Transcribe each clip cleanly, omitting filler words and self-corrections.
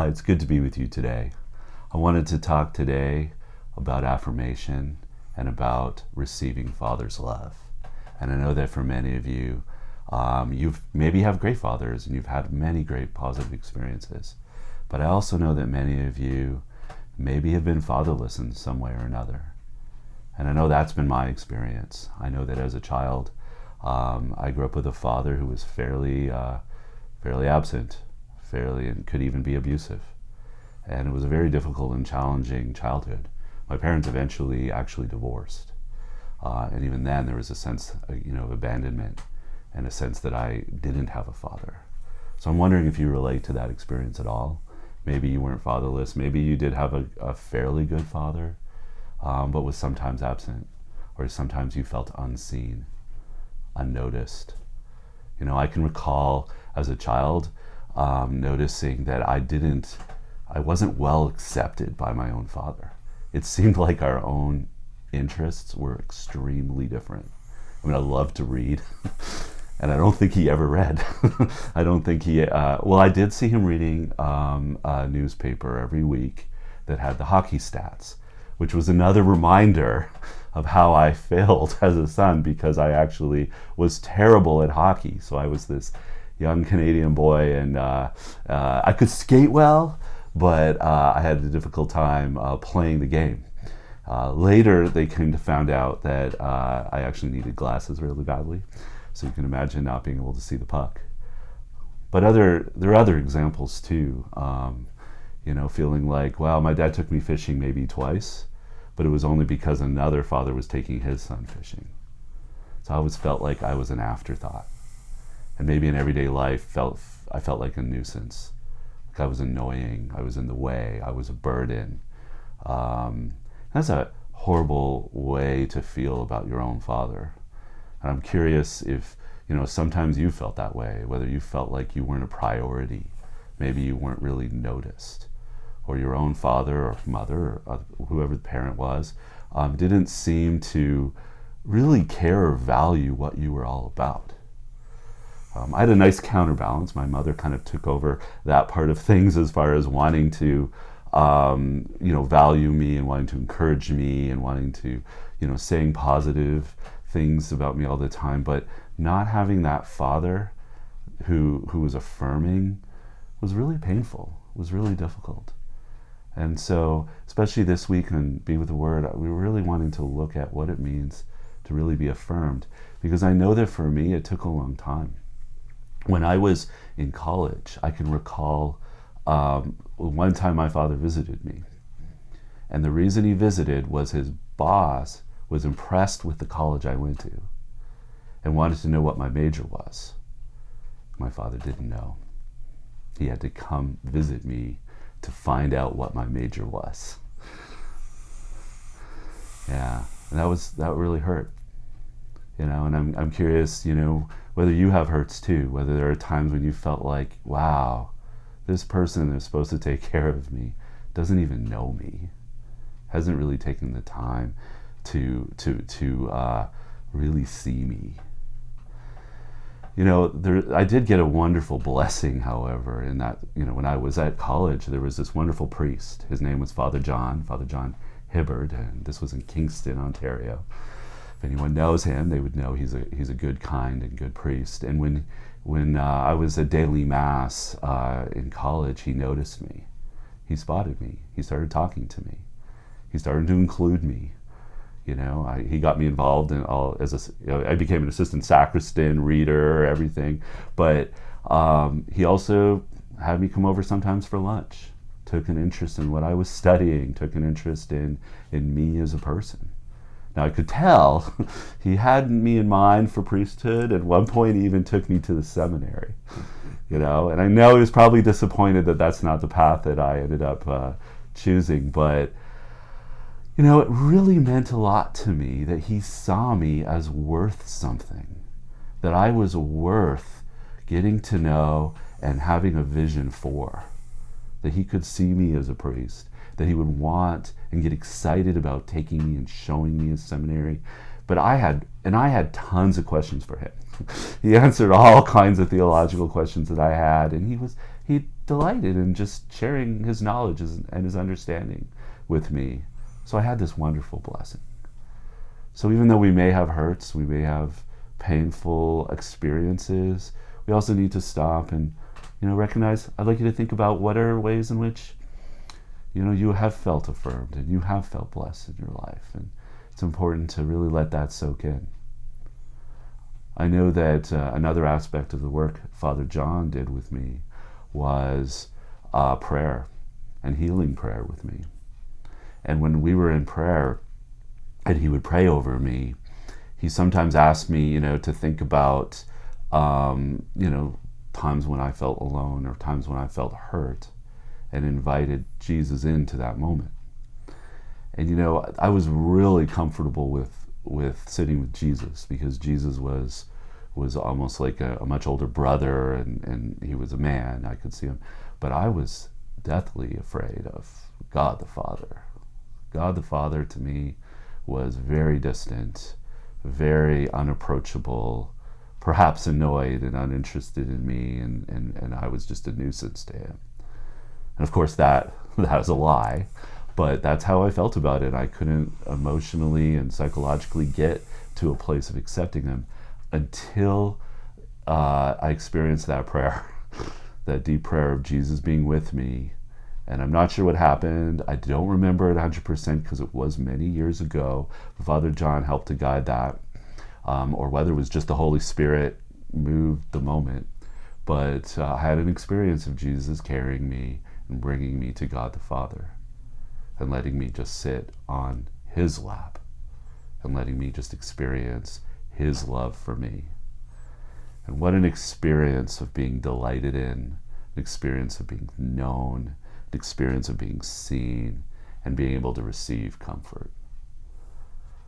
It's good to be with you today. I wanted to talk today about affirmation and about receiving Father's love. And I know that for many of you, you've maybe have great fathers and you've had many great positive experiences. But I also know that many of you maybe have been fatherless in some way or another. And I know that's been my experience. I know that as a child, I grew up with a father who was fairly absent, and could even be abusive. And it was a very difficult and challenging childhood. My parents eventually actually divorced. And even then there was a sense of abandonment and a sense that I didn't have a father. So I'm wondering if you relate to that experience at all. Maybe you weren't fatherless. Maybe you did have a fairly good father, but was sometimes absent, or sometimes you felt unseen, unnoticed. I can recall as a child noticing that I wasn't well accepted by my own father. It seemed like our own interests were extremely different. I loved to read, and I don't think he ever read. I don't think I did see him reading a newspaper every week that had the hockey stats, which was another reminder of how I failed as a son, because I actually was terrible at hockey. So I was this young Canadian boy, and I could skate well, but I had a difficult time playing the game. Later, they came to find out that I actually needed glasses really badly. So you can imagine not being able to see the puck. But there are other examples too. Feeling like, wow, my dad took me fishing maybe twice, but it was only because another father was taking his son fishing. So I always felt like I was an afterthought. And maybe in everyday life, I felt like a nuisance. Like I was annoying, I was in the way, I was a burden. That's a horrible way to feel about your own father. And I'm curious if, sometimes you felt that way, whether you felt like you weren't a priority, maybe you weren't really noticed, or your own father or mother or whoever the parent was didn't seem to really care or value what you were all about. I had a nice counterbalance. My mother kind of took over that part of things as far as wanting to value me and wanting to encourage me and wanting to, saying positive things about me all the time, but not having that father who was affirming was really painful, was really difficult. And so, especially this week in Be With the Word, we were really wanting to look at what it means to really be affirmed, because I know that for me, it took a long time. When I was in college, I can recall one time my father visited me. And the reason he visited was his boss was impressed with the college I went to and wanted to know what my major was. My father didn't know. He had to come visit me to find out what my major was. Yeah, and that really hurt. And I'm curious, whether you have hurts too, whether there are times when you felt like, wow, this person that's supposed to take care of me doesn't even know me, hasn't really taken the time to really see me. I did get a wonderful blessing, however, in that, when I was at college, there was this wonderful priest. His name was Father John Hibbard, and this was in Kingston, Ontario. If anyone knows him, they would know he's a good, kind, and good priest. And when I was at daily mass in college, he noticed me. He spotted me. He started talking to me. He started to include me. He got me involved in I became an assistant sacristan, reader, everything. But he also had me come over sometimes for lunch. Took an interest in what I was studying. Took an interest in me as a person. Now I could tell he had me in mind for priesthood. At one point he even took me to the seminary, and I know he was probably disappointed that that's not the path that I ended up choosing, but it really meant a lot to me that he saw me as worth something, that I was worth getting to know and having a vision for, that he could see me as a priest, that he would want and get excited about taking me and showing me his seminary. But I had tons of questions for him. He answered all kinds of theological questions that I had, and he delighted in just sharing his knowledge and his understanding with me. So I had this wonderful blessing. So even though we may have hurts, we may have painful experiences, we also need to stop and, recognize. I'd like you to think about what are ways in which, you have felt affirmed and you have felt blessed in your life. And it's important to really let that soak in. I know that another aspect of the work Father John did with me was prayer and healing prayer with me. And when we were in prayer and he would pray over me, he sometimes asked me, to think about, times when I felt alone or times when I felt hurt, and invited Jesus into that moment. And, I was really comfortable with sitting with Jesus, because Jesus was almost like a much older brother, and he was a man. I could see him. But I was deathly afraid of God the Father. God the Father to me was very distant, very unapproachable, perhaps annoyed and uninterested in me, and I was just a nuisance to him. And of course that was a lie, but that's how I felt about it. I couldn't emotionally and psychologically get to a place of accepting him until I experienced that prayer, that deep prayer of Jesus being with me. And I'm not sure what happened. I don't remember it 100% because it was many years ago. Father John helped to guide that, or whether it was just the Holy Spirit moved the moment. But I had an experience of Jesus carrying me and bringing me to God the Father, and letting me just sit on his lap, and letting me just experience his love for me. And what an experience of being delighted in, an experience of being known, an experience of being seen, and being able to receive comfort.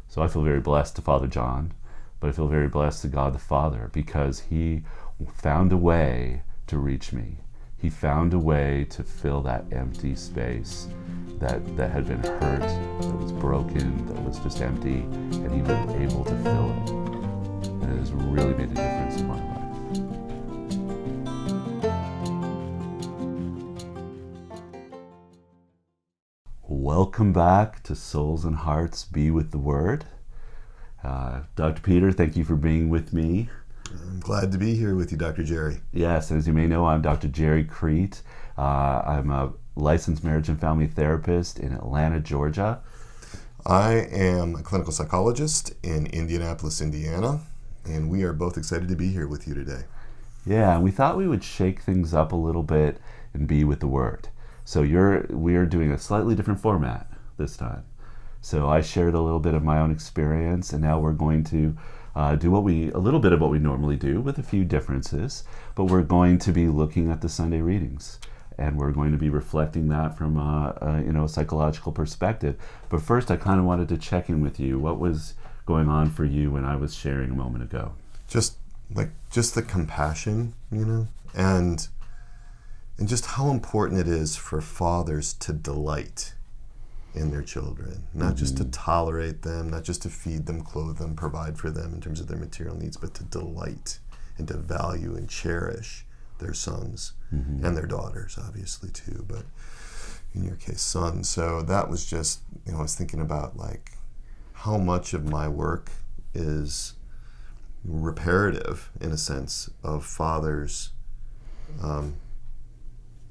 So I feel very blessed to Father John, but I feel very blessed to God the Father, because he found a way to reach me. He found a way to fill that empty space that had been hurt, that was broken, that was just empty, and he was able to fill it. And it has really made a difference in my life. Welcome back to Souls and Hearts Be with the Word. Dr. Peter, thank you for being with me. I'm glad to be here with you, Dr. Gerry. Yes, as you may know, I'm Dr. Gerry Crete. I'm a licensed marriage and family therapist in Atlanta, Georgia. I am a clinical psychologist in Indianapolis, Indiana, and we are both excited to be here with you today. Yeah, and we thought we would shake things up a little bit and be with the Word. So we are doing a slightly different format this time. So I shared a little bit of my own experience, and now we're going to do a little bit of what we normally do with a few differences, but we're going to be looking at the Sunday readings, and we're going to be reflecting that from a psychological perspective. But first, I kind of wanted to check in with you. What was going on for you when I was sharing a moment ago? Just the compassion, and just how important it is for fathers to delight in their children, not just to tolerate them, not just to feed them, clothe them, provide for them in terms of their material needs, but to delight and to value and cherish their sons and their daughters, obviously too, but in your case, sons. So that was just, I was thinking about how much of my work is reparative, in a sense, of fathers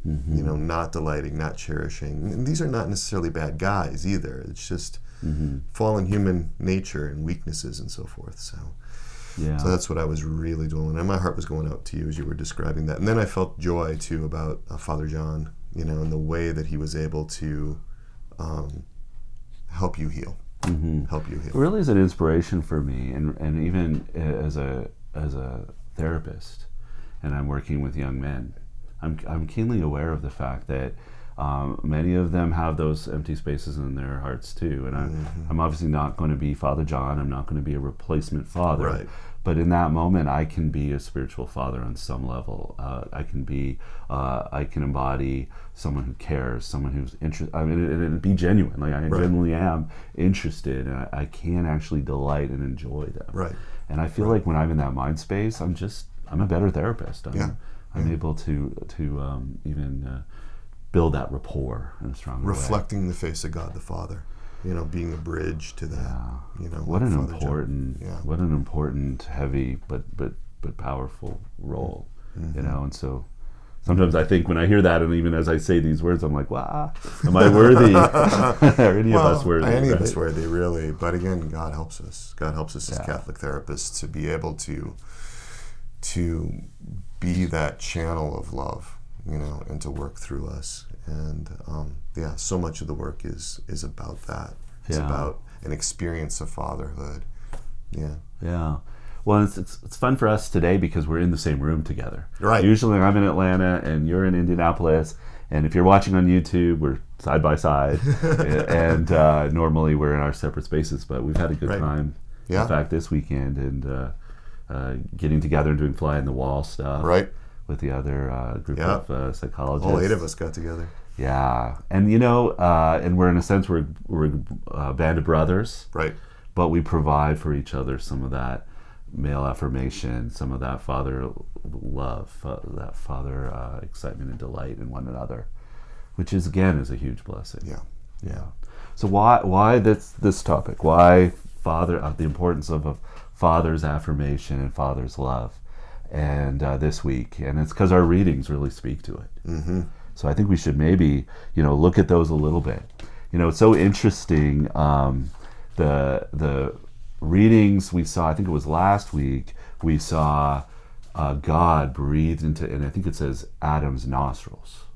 not delighting, not cherishing. And these are not necessarily bad guys either. It's just fallen human nature and weaknesses and so forth. So that's what I was really doing. And my heart was going out to you as you were describing that. And then I felt joy too about Father John, and the way that he was able to help you heal. It really is an inspiration for me, and even as a therapist, and I'm working with young men, I'm keenly aware of the fact that many of them have those empty spaces in their hearts too. And I'm obviously not going to be Father John. I'm not going to be a replacement father. Right. But in that moment, I can be a spiritual father on some level. I can embody someone who cares, someone who's interested. And be genuine. I genuinely am interested, and I can actually delight and enjoy them. Right. And I feel like when I'm in that mind space, I'm a better therapist. I'm able to even build that rapport in a stronger way. Reflecting the face of God the Father, being a bridge to that. What an Father important, what an important, heavy but powerful role. And so sometimes I think when I hear that, and even as I say these words, I'm like, wow, am I worthy? Are any of us worthy? Any of us worthy, really. But again, God helps us. God helps us as Catholic therapists to be able to be that channel of love, and to work through us. And so much of the work is about that. It's about an experience of fatherhood. Yeah. Well, it's fun for us today because we're in the same room together. Right. Usually I'm in Atlanta and you're in Indianapolis, and if you're watching on YouTube, we're side by side. And normally we're in our separate spaces, but we've had a good time. In fact, this weekend, and getting together and doing fly on the wall stuff. Right. With the other group of psychologists. All 8 of us got together. Yeah. And and we're in a sense, we're a band of brothers. Right. But we provide for each other some of that male affirmation, some of that father love, that father excitement and delight in one another, which is a huge blessing. Yeah. So why this topic? Why the importance of a father's affirmation and father's love? And this week, and it's because our readings really speak to it. Mm-hmm. So I think we should maybe look at those a little bit. It's so interesting. The readings we saw, I think it was last week, we saw God breathed into, and I think it says Adam's nostrils.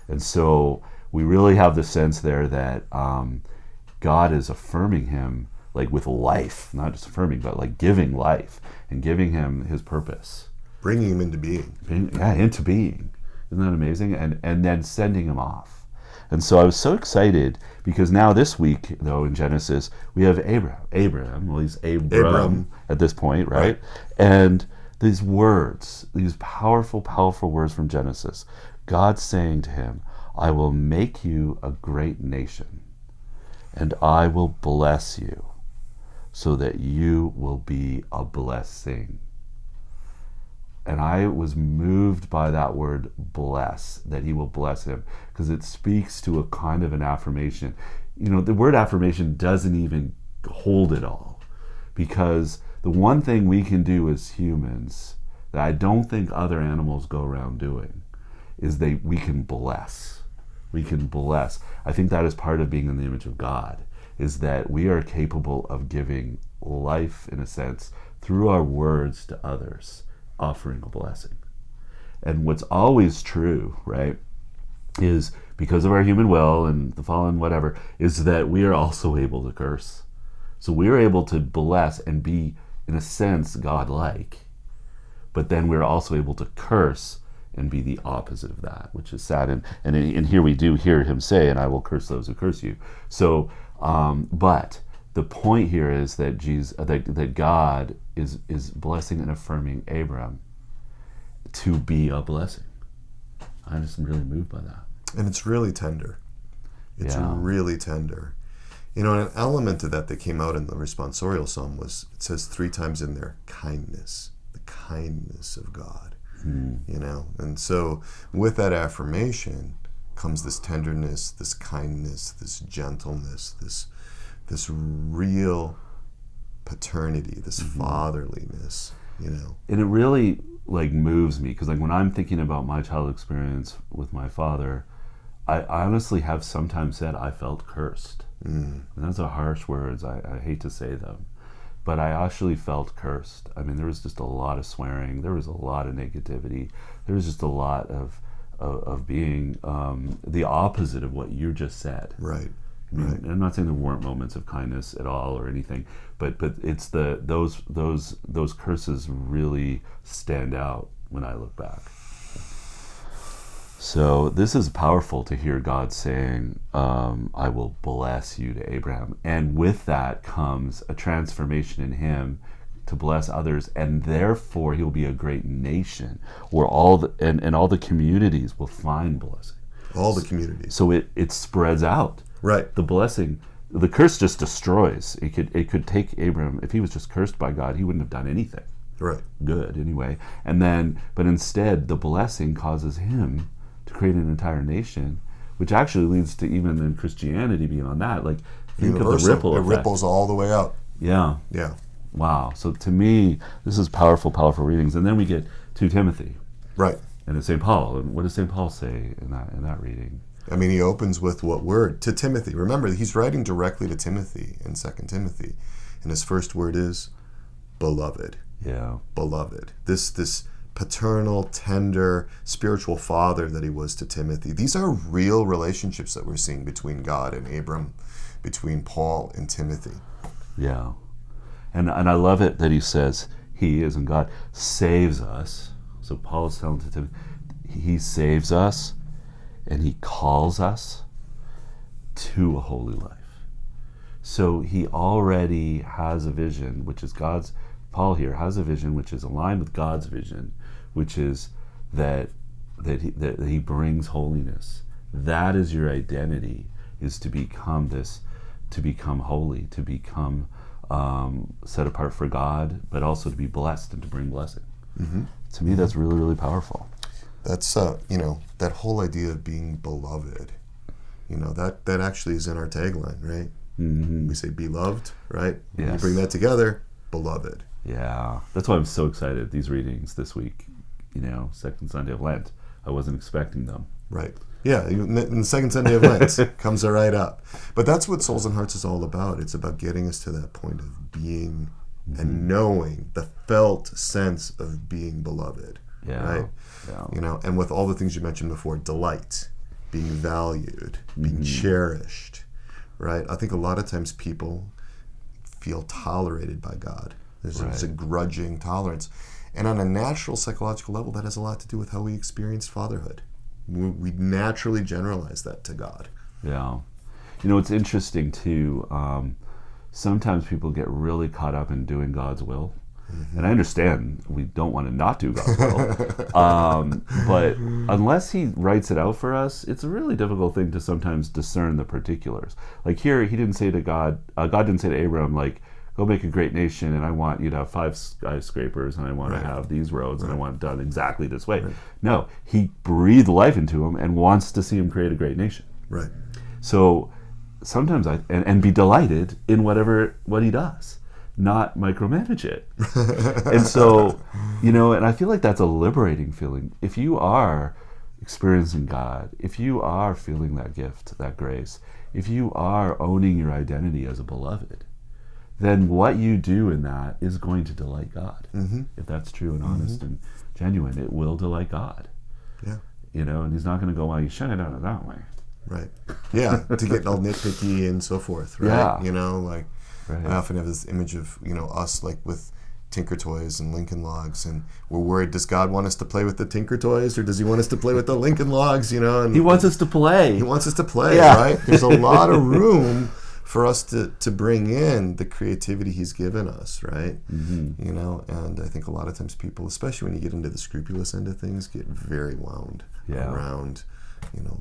And so we really have the sense there that God is affirming him like with life, not just affirming, but like giving life and giving him his purpose. Bringing him into being. Into being. Isn't that amazing? And then sending him off. And so I was so excited because now this week, though, in Genesis, we have Abraham. Well, he's Abram at this point, right? And these words, these powerful, powerful words from Genesis, God saying to him, I will make you a great nation, and I will bless you so that you will be a blessing. And I was moved by that word bless, that he will bless him, because it speaks to a kind of an affirmation. The word affirmation doesn't even hold it all, because the one thing we can do as humans that I don't think other animals go around doing is we can bless. We can bless. I think that is part of being in the image of God, is that we are capable of giving life, in a sense, through our words to others, offering a blessing. And what's always true, right, is because of our human will and the fallen whatever, is that we are also able to curse. So we are able to bless and be, in a sense, God-like. But then we're also able to curse and be the opposite of that, which is sad. And here we do hear him say, and I will curse those who curse you. So, but the point here is that that God is blessing and affirming Abram to be a blessing. I'm just really moved by that. And it's really tender. It's really tender. And an element of that came out in the responsorial psalm was, it says 3 times in there, kindness, the kindness of God. And so with that affirmation comes this tenderness, this kindness, this gentleness, this real paternity, this fatherliness, And it really moves me, because when I'm thinking about my child experience with my father, I honestly have sometimes said I felt cursed. And those are harsh words. I hate to say them, but I actually felt cursed. I mean, there was just a lot of swearing. There was a lot of negativity. There was just a lot of being the opposite of what you just said. Right. I mean, I'm not saying there weren't moments of kindness at all or anything, but it's those curses really stand out when I look back. So this is powerful to hear God saying, I will bless you to Abraham. And with that comes a transformation in him to bless others, and therefore he'll be a great nation where all the communities will find blessing. All the communities. So it spreads out. Right. The blessing, the curse just destroys. It could take Abraham, if he was just cursed by God, he wouldn't have done anything. Right. good anyway. And then, but instead, the blessing causes him to create an entire nation, which actually leads to even in Christianity beyond that. Like, think Universal. of the ripple effect. It ripples all the way out. Yeah. Yeah. Wow. So to me, this is powerful, powerful readings. And then we get to Timothy. Right. And it's St. Paul. And what does St. Paul say in that reading? I mean, he opens with what word? To Timothy. Remember, he's writing directly to Timothy in 2 Timothy. And his first word is beloved. Yeah. Beloved. This paternal, tender, spiritual father that he was to Timothy. These are real relationships that we're seeing between God and Abram, between Paul and Timothy. Yeah. And I love it that he says he, as in God, saves us. So Paul is telling to Timothy, he saves us and he calls us to a holy life. So he already has a vision, which is God's. Paul here has a vision which is aligned with God's vision, which is that he brings holiness. That is your identity, is to become holy, to become set apart for God, but also to be blessed and to bring blessing. Mm-hmm. To me, that's really, really powerful. That's that whole idea of being beloved. That actually is in our tagline, right? Mm-hmm. We say beloved, right? Yes. You bring that together, beloved. Yeah, that's why I'm so excited. These readings this week, second Sunday of Lent. I wasn't expecting them. Right. Yeah, and the second Sunday of Lent comes right up. But that's what Souls and Hearts is all about. It's about getting us to that point of being and knowing the felt sense of being beloved. Yeah. Right? Yeah. And with all the things you mentioned before, delight, being valued, being cherished, right? I think a lot of times people feel tolerated by God. There's a grudging tolerance. And on a natural psychological level, that has a lot to do with how we experience fatherhood. We naturally generalize that to God. Yeah. It's interesting too. Sometimes people get really caught up in doing God's will. Mm-hmm. And I understand we don't want to not do God's will. But unless he writes it out for us, it's a really difficult thing to sometimes discern the particulars. Like here, he didn't say to God didn't say to Abraham, like, go make a great nation, and I want you to have 5 skyscrapers, and I want to have these roads, and I want it done exactly this way. Right. No, he breathed life into him and wants to see him create a great nation. Right. So sometimes and be delighted in what he does, not micromanage it. And so, and I feel like that's a liberating feeling. If you are experiencing God, if you are feeling that gift, that grace, if you are owning your identity as a beloved, then what you do in that is going to delight God. Mm-hmm. If that's true and honest and genuine, it will delight God. Yeah. And he's not going to go, well, you shouldn't have done it that way. Right. Yeah, to get all nitpicky and so forth, right? Yeah. I often have this image of, us like with Tinker Toys and Lincoln Logs, and we're worried, does God want us to play with the Tinker Toys, or does he want us to play with the Lincoln Logs, And he wants us to play. He wants us to play, right? There's a lot of room for us to bring in the creativity he's given us, right? Mm-hmm. And I think a lot of times people, especially when you get into the scrupulous end of things, get very wound around,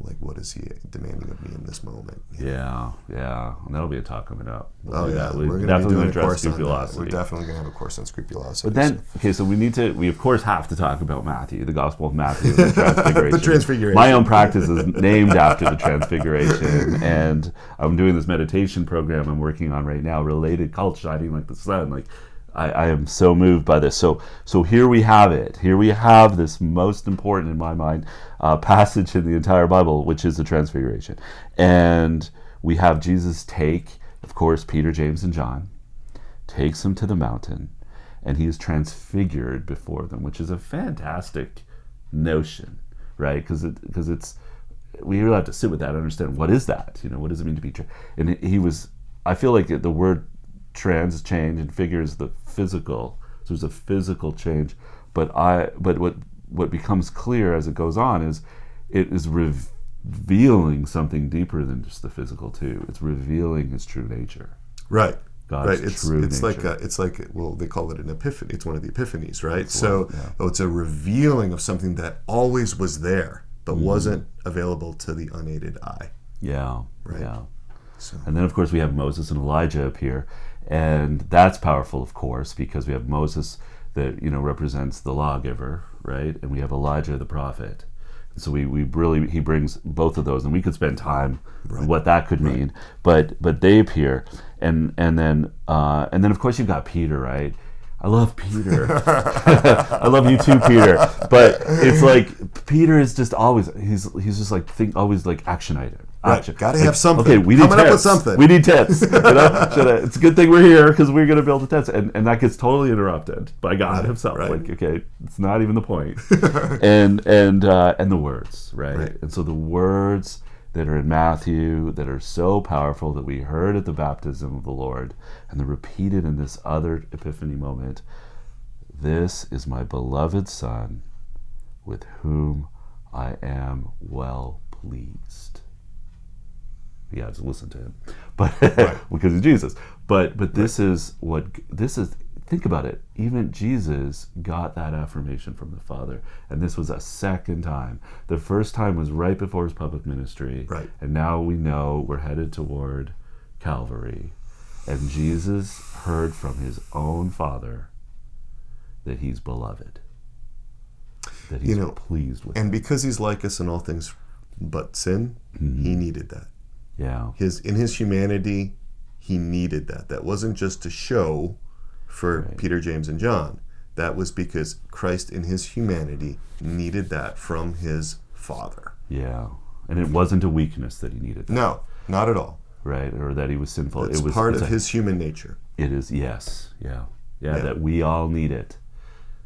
like, what is he demanding of me in this moment? Yeah. And that'll be a talk coming up. We're going to be doing a course on that. We're definitely going to have a course on scrupulosity. But then, so we of course have to talk about Matthew, the Gospel of Matthew, the Transfiguration. The Transfiguration. My own practice is named after the Transfiguration, and I'm doing this meditation program I'm working on right now, related cult shining like the sun. Like, I am so moved by this. So here we have it. Here we have this most important, in my mind, passage in the entire Bible, which is the Transfiguration. And we have Jesus take, of course, Peter, James, and John, takes them to the mountain, and he is transfigured before them, which is a fantastic notion, right? Because it's we really have to sit with that and understand, what is that? What does it mean to be and I feel like the word trans change and figure is the physical. So there's a physical change, but what becomes clear as it goes on is it is revealing something deeper than just the physical too. It's revealing his true nature. Right. God's true nature. It's like they call it an epiphany. It's one of the epiphanies, right? It's a revealing of something that always was there but wasn't available to the unaided eye. Yeah. Right. Yeah. So. And then of course we have Moses and Elijah appear. And that's powerful, of course, because we have Moses that represents the lawgiver, right? And we have Elijah the prophet. And so he brings both of those, and we could spend time on what that could mean. But they appear, and then of course you've got Peter, right? I love Peter. I love you too, Peter. But it's like Peter is just always he's just like always like action item. Right. Got to have something. Okay, we need coming tents. up with something. We need tents. It's a good thing we're here because we're going to build the tents, and that gets totally interrupted by God Himself. Right. Like, okay, it's not even the point. and the words, right? And so the words that are in Matthew that are so powerful that we heard at the baptism of the Lord, and they're repeated in this other Epiphany moment. This is my beloved Son, with whom I am well pleased. You have to listen to him, but because of Jesus. But this is. Think about it. Even Jesus got that affirmation from the Father, and this was a second time. The first time was right before his public ministry, right? And now we know we're headed toward Calvary, and Jesus heard from his own Father that he's beloved, that he's pleased with. And because he's like us in all things but sin, he needed that. Yeah. In his humanity, he needed that. That wasn't just to show for Peter, James, and John. That was because Christ in his humanity needed that from his Father. Yeah. And it wasn't a weakness that he needed that. No, not at all. Right, or that he was sinful. It's part of his human nature. It is, yes. Yeah, that we all need it.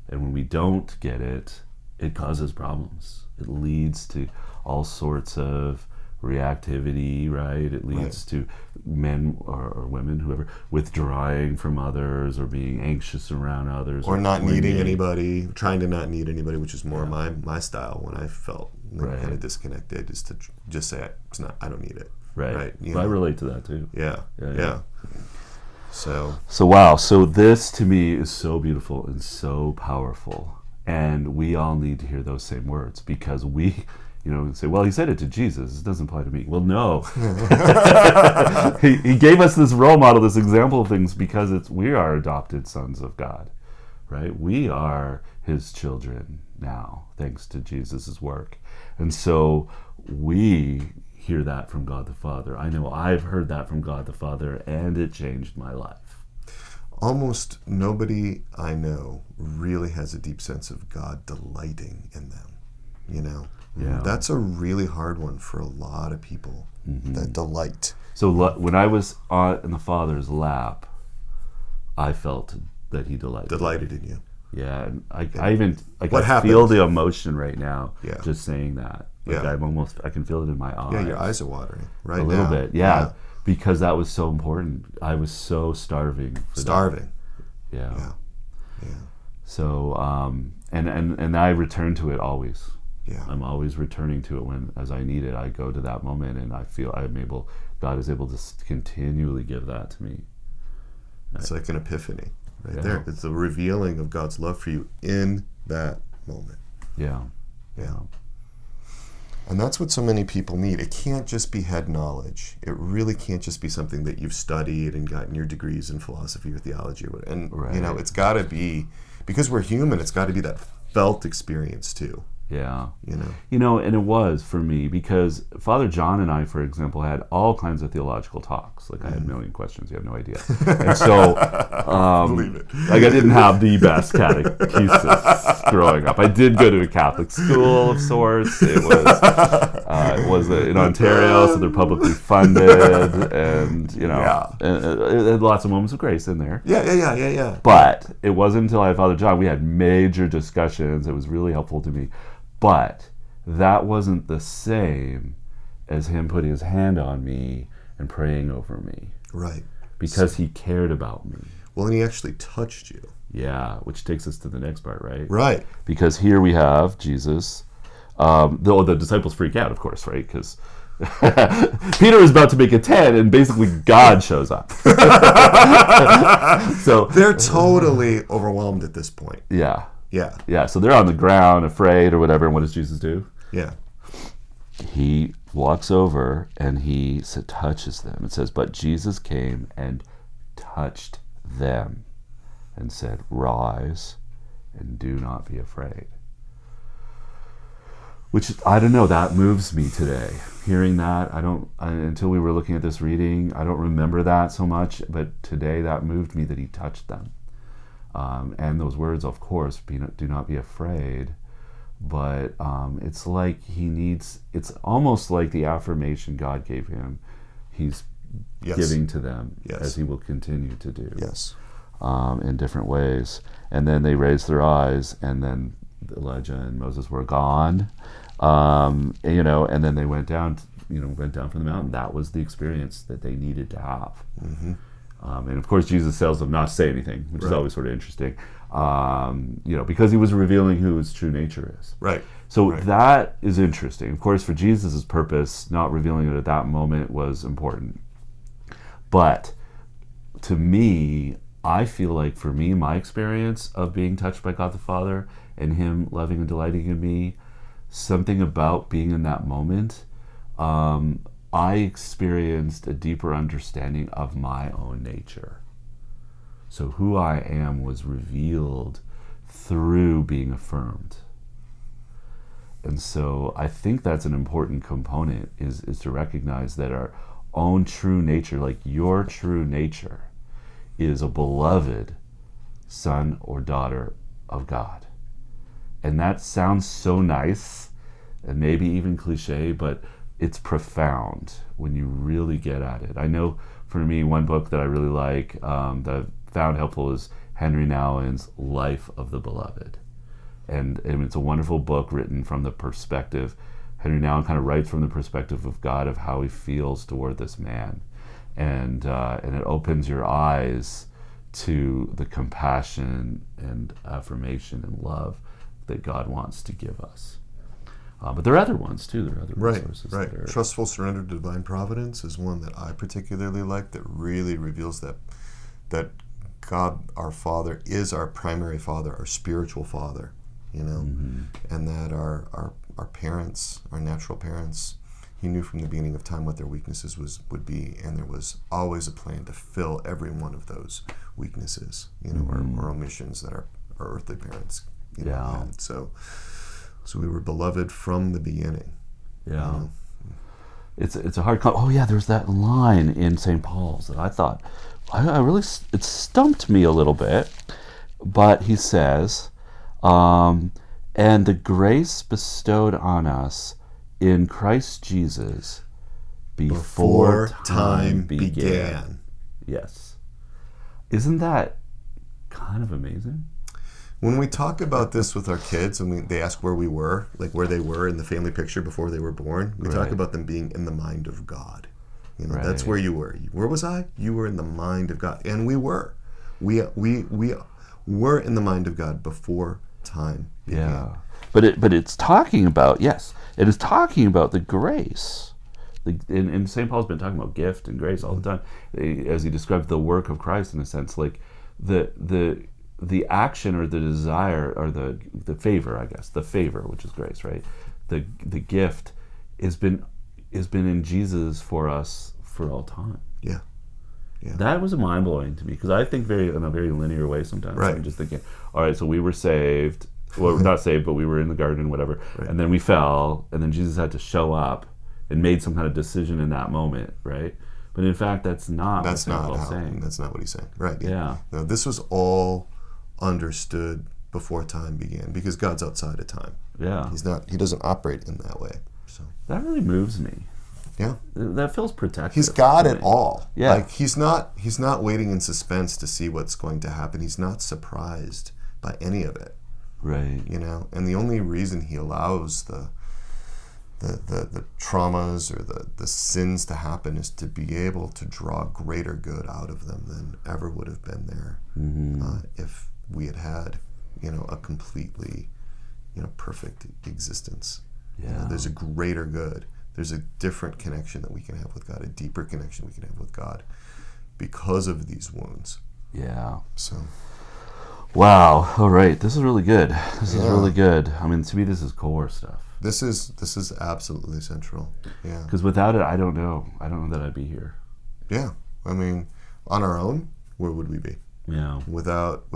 And when we don't get it, it causes problems. It leads to all sorts of reactivity, right? It leads to men or women, whoever, withdrawing from others or being anxious around others. Or not needing anybody, trying to not need anybody, which is more my style when I felt kind of disconnected, is to just say, I don't need it. Right. I relate to that too. Yeah. So wow. So this to me is so beautiful and so powerful. And we all need to hear those same words, because we say, well, he said it to Jesus. It doesn't apply to me. Well, no. he gave us this role model, this example of things, because we are adopted sons of God, right? We are his children now, thanks to Jesus' work. And so we hear that from God the Father. I know I've heard that from God the Father, and it changed my life. Almost nobody I know really has a deep sense of God delighting in them, Yeah. That's a really hard one for a lot of people, that delight. So when I was in the Father's lap, I felt that he delighted in you. Yeah, and I even what I feel the emotion right now, just saying that. I can feel it in my eyes. Yeah, your eyes are watering right now. A little bit, because that was so important. I was so starving for that. Yeah. So, and I return to it always. Yeah. I'm always returning to it as I need it. I go to that moment, and I feel God is able to continually give that to me. It's like an epiphany right there. It's the revealing of God's love for you in that moment. Yeah. And that's what so many people need. It can't just be head knowledge. It really can't just be something that you've studied and gotten your degrees in philosophy or theology. And, it's got to be, because we're human, it's got to be that felt experience too. Yeah. And it was for me, because Father John and I, for example, had all kinds of theological talks. Like, I had a million questions, you have no idea. And so, believe it. I didn't have the best catechesis growing up. I did go to a Catholic school of sorts. It was in Ontario, so they're publicly funded, and it had lots of moments of grace in there. Yeah. But it wasn't until I had Father John, we had major discussions. It was really helpful to me. But that wasn't the same as him putting his hand on me and praying over me. Right. Because he cared about me. Well, and he actually touched you. Yeah, which takes us to the next part, right? Right. Because here we have Jesus. The disciples freak out, of course, right? Because Peter is about to make a 10, and basically God shows up. So they're totally overwhelmed at this point. Yeah. So they're on the ground, afraid or whatever. And what does Jesus do? Yeah. He walks over and he touches them. It says, but Jesus came and touched them and said, rise, and do not be afraid. Which, I don't know, that moves me today. Hearing that, until we were looking at this reading, I don't remember that so much, but today that moved me that he touched them. And those words, of course, do not be afraid, but it's like it's almost like the affirmation God gave him, he's giving to them, as he will continue to do in different ways. And then they raised their eyes, and then Elijah and Moses were gone. And then they went down from the mountain. That was the experience that they needed to have. Mm-hmm. And of course, Jesus tells them not to say anything, which is always sort of interesting, because he was revealing who his true nature is. Right. So that is interesting. Of course, for Jesus' purpose, not revealing it at that moment was important. But to me, I feel like for me, my experience of being touched by God the Father and him loving and delighting in me, something about being in that moment, I experienced a deeper understanding of my own nature. So who I am was revealed through being affirmed. And so I think that's an important component, is to recognize that our own true nature, like your true nature, is a beloved son or daughter of God. And that sounds so nice and maybe even cliche, but it's profound when you really get at it. I know for me, one book that I really like, that I've found helpful, is Henry Nouwen's Life of the Beloved. And it's a wonderful book written from the perspective, Henry Nouwen kind of writes from the perspective of God, of how he feels toward this man. And it opens your eyes to the compassion and affirmation and love that God wants to give us. But there are other ones too. There are other resources. Right. Trustful Surrender to Divine Providence is one that I particularly like, that really reveals that God, our Father, is our primary Father, our spiritual Father, and that our parents, our natural parents, he knew from the beginning of time what their weaknesses would be, and there was always a plan to fill every one of those weaknesses, or omissions that our earthly parents had. So we were beloved from the beginning. Yeah. It's a hard... there's that line in St. Paul's that I thought, it stumped me a little bit, but he says, and the grace bestowed on us in Christ Jesus before time began. Yes. Isn't that kind of amazing? When we talk about this with our kids, and they ask where we were, like where they were in the family picture before they were born, we talk about them being in the mind of God. That's where you were. Where was I? You were in the mind of God, and we were. We were in the mind of God before time began. Yeah, but it's talking about, it is talking about the grace. And St. Paul's been talking about gift and grace all the time, as he described the work of Christ, in a sense, like the action or the desire or the favor, I guess, the favor, which is grace, right? The gift has been in Jesus for us for all time. Yeah. That was mind-blowing to me, because I think in a very linear way sometimes. Right. I'm just thinking, all right, so we were saved. Well, not saved, but we were in the garden, whatever. Right. And then we fell, and then Jesus had to show up and made some kind of decision in that moment, right? But in fact, that's not what he's saying. That's not what he's saying. Right. Yeah. No, this was all understood before time began, because God's outside of time. Yeah. He doesn't operate in that way. So that really moves me. Yeah. That feels protective. He's got it all. Yeah. Like he's not waiting in suspense to see what's going to happen. He's not surprised by any of it. Right. And the only reason he allows the traumas or the sins to happen is to be able to draw greater good out of them than ever would have been there if we had a completely perfect existence. Yeah. There's a greater good. There's a different connection that we can have with God, a deeper connection we can have with God because of these wounds. Yeah. So. Wow. All right. This is really good. This is really good. I mean, to me, this is core stuff. This is absolutely central. Yeah. Because without it, I don't know that I'd be here. Yeah. I mean, on our own, where would we be? Yeah. Without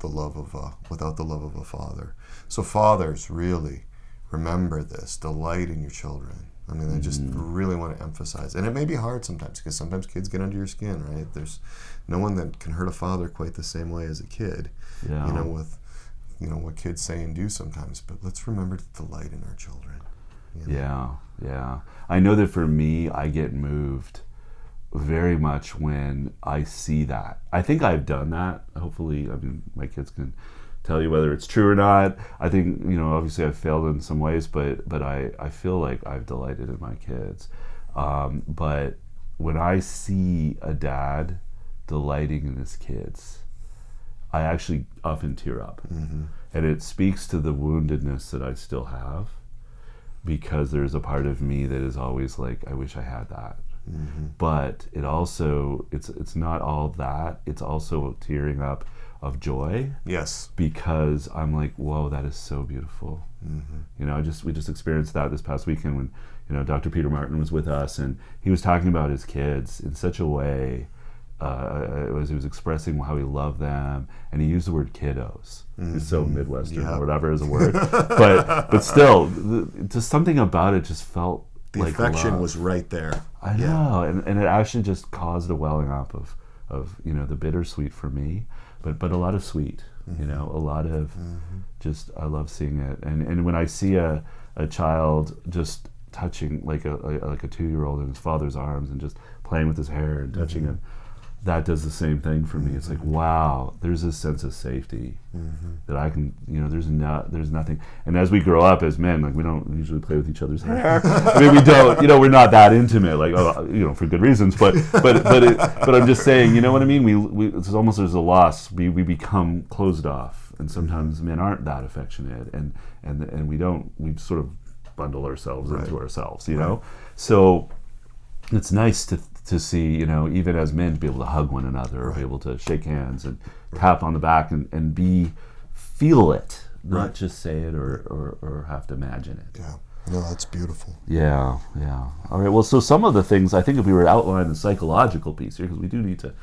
the love of a father. So fathers, really remember this. Delight in your children. I mean, I just really want to emphasize, and it may be hard sometimes because sometimes kids get under your skin, right? There's no one that can hurt a father quite the same way as a kid, with what kids say and do sometimes. But let's remember to delight in our children. Yeah. I know that for me, I get moved very much when I see that. I think I've done that. Hopefully, I mean, my kids can tell you whether it's true or not. I think, obviously I've failed in some ways, but I feel like I've delighted in my kids. But when I see a dad delighting in his kids, I actually often tear up. And it speaks to the woundedness that I still have, because there's a part of me that is always like, I wish I had that. But it also, it's not all that, it's also tearing up of joy. Yes. Because I'm like, whoa, that is so beautiful. We just experienced that this past weekend when, Dr. Peter Martin was with us, and he was talking about his kids in such a way, he was expressing how he loved them, and he used the word kiddos. It's so Midwestern or whatever is a word. but still, just something about it just felt the like affection love. Was right there. I know, and it actually just caused a welling up of the bittersweet for me, but a lot of sweet, a lot of just, I love seeing it, and when I see a child just touching like a 2-year-old in his father's arms and just playing with his hair and touching him, that does the same thing for me. It's like, wow, there's this sense of safety that I can, there's nothing. And as we grow up as men, like, we don't usually play with each other's hair. I mean, we don't, we're not that intimate, like, for good reasons. But I'm just saying, you know what I mean? It's almost, there's a loss. We become closed off, and sometimes men aren't that affectionate, and we sort of bundle ourselves into ourselves, So it's nice to see, even as men, to be able to hug one another, or be able to shake hands and tap on the back and feel it, not just say it or have to imagine it. Yeah. No, that's beautiful. Yeah. All right. Well, so some of the things, I think, if we were to outline the psychological piece here, because we do need to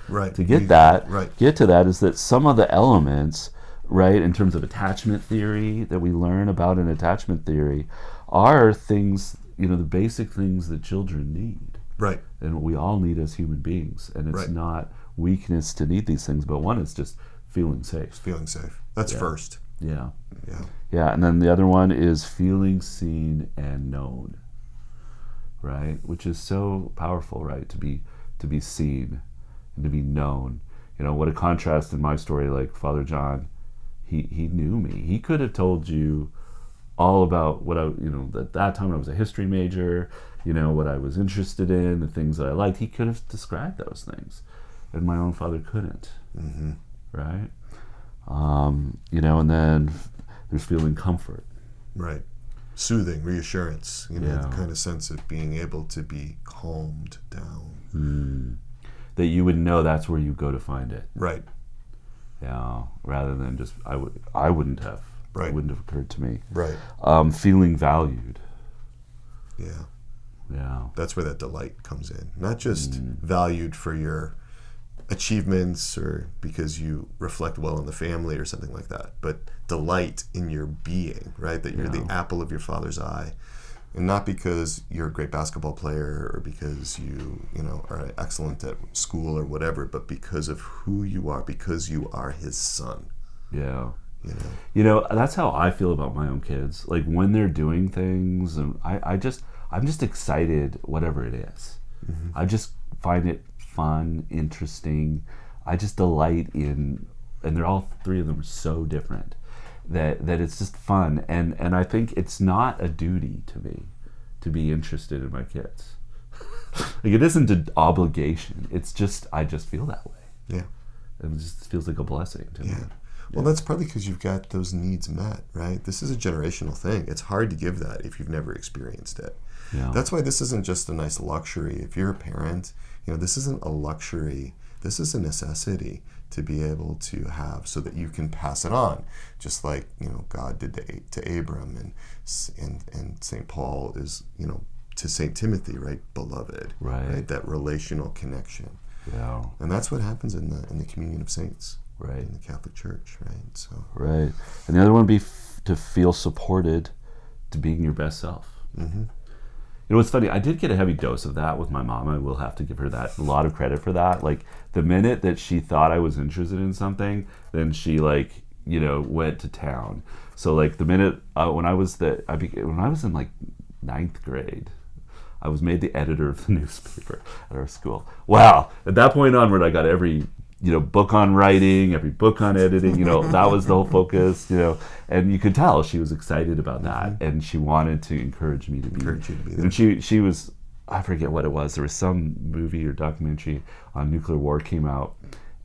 get to that, is that some of the elements, in terms of attachment theory that we learn about in attachment theory, are things, the basic things that children need. Right. And what we all need as human beings. And it's not weakness to need these things, but one is just feeling safe. Feeling safe. That's first. Yeah. And then the other one is feeling seen and known, right? Which is so powerful, right? To be seen and to be known. What a contrast in my story, like Father John, he knew me. He could have told you all about what at that time I was a history major, what I was interested in, the things that I liked. He could have described those things, and my own father couldn't. Right? And then there's feeling comfort. Right. Soothing, reassurance, the kind of sense of being able to be calmed down. That you would know that's where you go to find it. Right. Yeah. Rather than just, I wouldn't have. Right. It wouldn't have occurred to me. Right. Feeling valued. Yeah. Yeah. That's where that delight comes in. Not just valued for your achievements or because you reflect well in the family or something like that, but delight in your being, right? That you're the apple of your father's eye. And not because you're a great basketball player or because you are excellent at school or whatever, but because of who you are, because you are his son. Yeah. That's how I feel about my own kids. Like, when they're doing things, and I'm just excited, whatever it is. I just find it fun, interesting. I just delight in, and they're all three of them are so different that it's just fun. And I think it's not a duty to me to be interested in my kids. Like, it isn't an obligation. It's just, I just feel that way. Yeah. It just feels like a blessing to me. Well, that's partly because you've got those needs met, right? This is a generational thing. It's hard to give that if you've never experienced it. Yeah. That's why this isn't just a nice luxury. If you're a parent, this isn't a luxury. This is a necessity to be able to have so that you can pass it on, just like God did to Abram, and St. Paul is to St. Timothy, right, beloved, right? That relational connection. Yeah. And that's what happens in the communion of saints. Right. in the Catholic Church, right? So Right. And the other one would be to feel supported to being your best self. mm-hmm. You know, it's funny. I did get a heavy dose of that with my mom. I will have to give her that a lot of credit for that. Like the minute that she thought I was interested in something, then she went to town. So like the minute when I was in like ninth grade, I was made the editor of the newspaper at our school. Wow! At that point onward, I got every book on writing, every book on editing. That was the whole focus. And you could tell she was excited about that, mm-hmm. and she wanted to encourage me to be. Encourage you to be there. And she was, I forget what it was. There was some movie or documentary on nuclear war came out,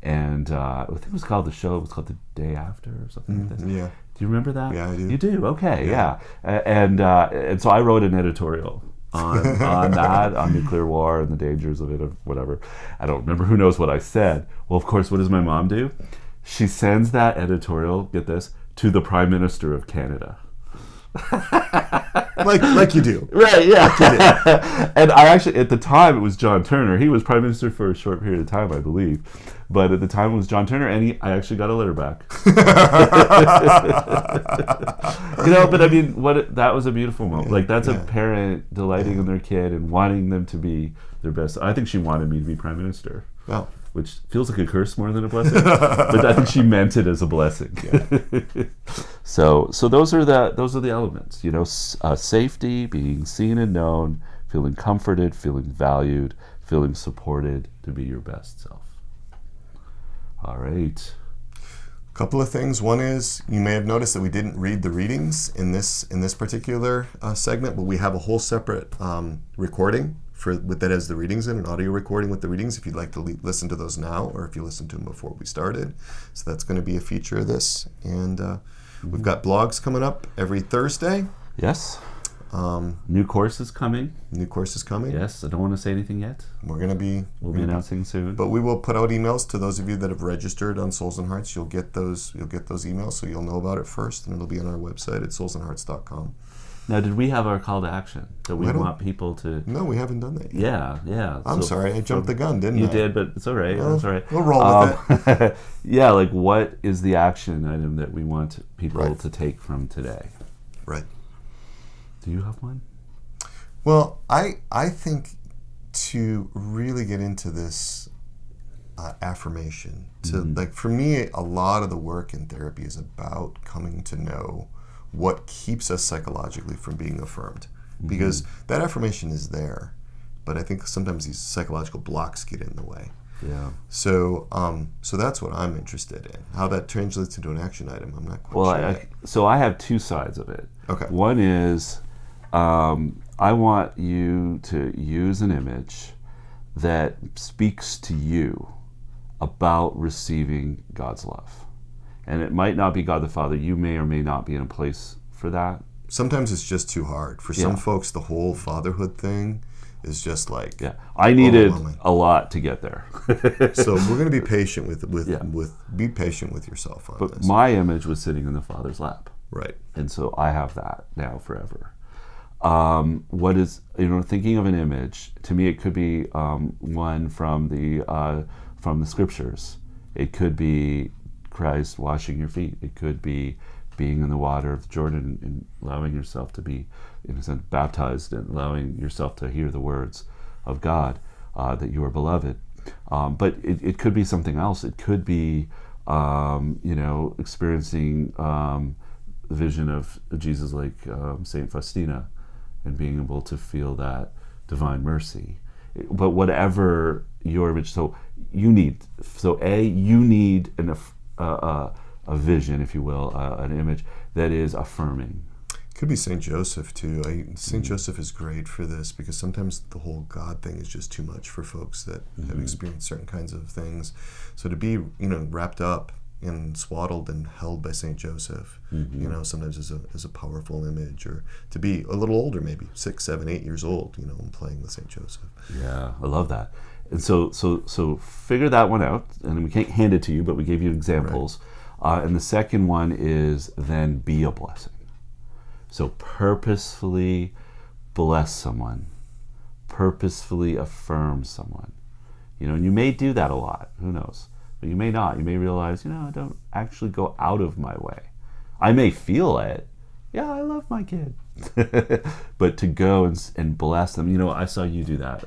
and I think it was called The Day After or something like that. Yeah. Do you remember that? Yeah, I do. You do? Okay, yeah. And so I wrote an editorial on that, on nuclear war and the dangers of it, or whatever. I don't remember. Who knows what I said? Well, of course, what does my mom do? She sends that editorial, get this, to the Prime Minister of Canada. like you do. Right, yeah. And I actually, at the time, it was John Turner. He was Prime Minister for a short period of time, I believe. But at the time, it was John Turner, and I actually got a letter back. But I mean, that was a beautiful moment. Like, that's a parent delighting in their kid and wanting them to be their best. I think she wanted me to be Prime Minister. Wow. Which feels like a curse more than a blessing. But I think she meant it as a blessing. Yeah. So those are the elements. Safety, being seen and known, feeling comforted, feeling valued, feeling supported to be your best self. All right. A couple of things. One is, you may have noticed that we didn't read the readings in this particular segment, but we have a whole separate recording that has the readings in, an audio recording with the readings, if you'd like to listen to those now, or if you listened to them before we started. So that's going to be a feature of this. And we've got blogs coming up every Thursday. Yes. New course is coming. Yes. I don't want to say anything yet. We'll be announcing soon. But we will put out emails to those of you that have registered on Souls and Hearts. You'll get those emails, so you'll know about it first, and it'll be on our website at soulsandhearts.com. Now, did we have our call to action that we want people to? No, we haven't done that yet. Yeah. I'm sorry, I jumped the gun, didn't I? You did, but it's all right. Well, it's all right. We'll roll with it. Yeah, like what is the action item that we want people to take from today? Right. Do you have one? Well, I think to really get into this affirmation, like for me, a lot of the work in therapy is about coming to know what keeps us psychologically from being affirmed, because that affirmation is there, but I think sometimes these psychological blocks get in the way. Yeah. So that's what I'm interested in. How that translates into an action item, I'm not quite sure. So I have two sides of it. Okay. One is I want you to use an image that speaks to you about receiving God's love. And it might not be God the Father. You may or may not be in a place for that. Sometimes it's just too hard. For some folks, the whole fatherhood thing is just like I needed a lot to get there. So we're going to be patient be patient with yourself on this. But my image was sitting in the Father's lap. Right. And so I have that now forever. What is, thinking of an image, to me it could be one from the scriptures. It could be Christ washing your feet. It could be being in the water of Jordan and allowing yourself to be, in a sense, baptized and allowing yourself to hear the words of God, that you are beloved. But it could be something else. It could be, experiencing the vision of Jesus like Saint Faustina and being able to feel that divine mercy. But whatever your image, you need a vision, if you will, an image that is affirming. Could be St. Joseph too. St. Joseph is great for this, because sometimes the whole God thing is just too much for folks that have experienced certain kinds of things. So to be, wrapped up and swaddled and held by St. Joseph, sometimes is a powerful image. Or to be a little older, maybe 6, 7, 8 years old, and playing with St. Joseph. Yeah, I love that. And so figure that one out, and we can't hand it to you, but we gave you examples. Right. And the second one is then be a blessing. So purposefully bless someone, purposefully affirm someone. And you may do that a lot, who knows? But you may not. You may realize, I don't actually go out of my way. I may feel it. Yeah, I love my kid. But to go and bless them. I saw you do that.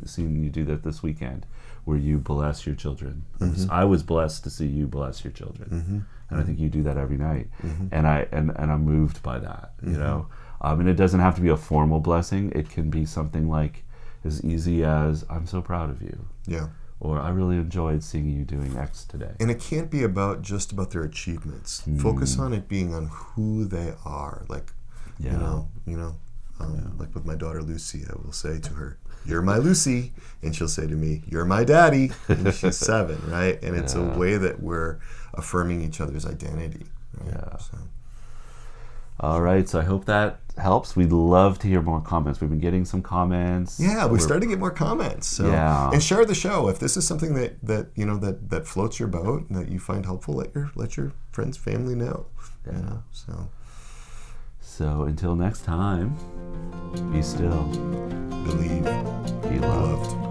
Seen you do that this weekend, where you bless your children. I was blessed to see you bless your children. And I think you do that every night. And I'm moved by that, And it doesn't have to be a formal blessing. It can be something like as easy as, I'm so proud of you. Yeah. Or I really enjoyed seeing you doing X today. And it can't be just about their achievements. Focus on it being on who they are. Like, like with my daughter Lucy, I will say to her, "You're my Lucy," and she'll say to me, "You're my daddy," and she's 7, right? And it's a way that we're affirming each other's identity, right? Yeah. So. All right, so I hope that helps. We'd love to hear more comments. We've been getting some comments. Yeah, we're starting to get more comments. So, and share the show if this is something that floats your boat and that you find helpful. Let your friends, family know. Yeah. So until next time, be still, believe, be loved.